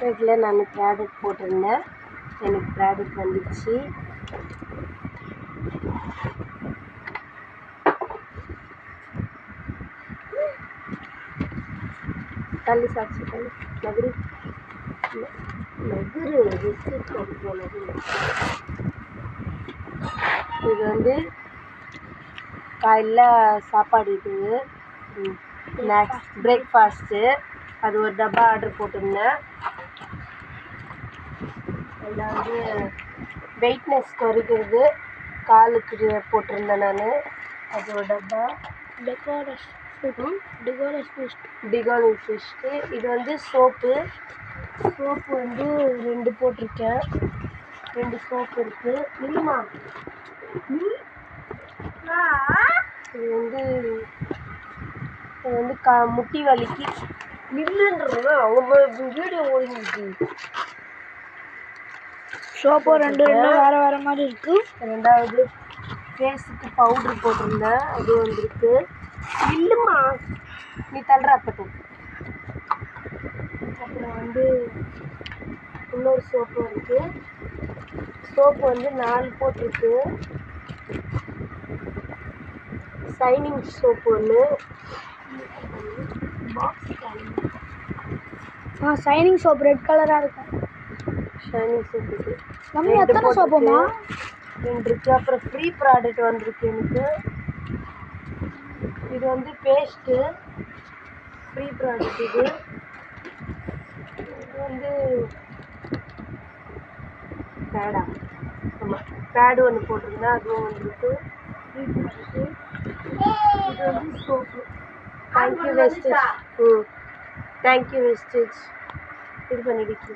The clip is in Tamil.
இதில் நான் ப்ராடக்ட் போட்டிருந்தேன், எனக்கு ப்ராடக்ட் வந்துடுச்சு. தள்ளி சாட்சி தள்ளி நகரு நகரு ரிசீட் கொடுப்போம் நகரு. இது வந்து காலைல சாப்பாடு, இது ஸ்நாக்ஸ் பிரேக்ஃபாஸ்ட்டு. அது ஒரு டப்பா ஆர்டர் போட்டிருந்தேன். அதில் வந்து வெயிட்னஸ் குறைக்கிறது காலுக்கு போட்டிருந்தேன் நான். அது ஒரு டப்பா. டிகாலிங் ஃபிஷ்ட்டு. இது வந்து சோப்பு வந்து 2 போட்டிருக்கேன். 2 சோப்பு இருக்குது. இல்லைம்மா, இது வந்து முட்டி வலிக்கு இல்லைன்றது அவங்க வீடியோ ஓடிச்சு. சோப்பு 2 வேறு மாதிரி இருக்குது. ரெண்டாவது ஃபேஸுக்கு பவுட்ரு போட்டிருந்தேன், அது வந்துருக்கு. இல்லைம்மா, நீ தள்ளுற அப்பட்டும். அப்புறம் வந்து இன்னொரு சோப்பு இருக்குது. சோப்பு வந்து 4 போட்டிருக்கு. ஷைனிங் சோப்பு ஒன்று. ஷைனிங் சோப் ரெட் கலராக இருக்கும். ஷைனிங் சோப்பு இது. மம்மி எத்தனை சோப்புமா? 2 இருக்குது. அப்புறம் ஃப்ரீ ப்ராடக்ட் வந்துருக்கு எனக்கு. இது வந்து பேஸ்ட்டு ஃப்ரீ ப்ராடக்ட். இது வந்து பேடா. ஆமாம், பேடு ஒன்று போட்டிருந்தேன், அதுவும் வந்துருக்கு. Free product. இது வந்து soap. Thank you wastage. Thank you wastage. இது பண்ணிடுச்சு.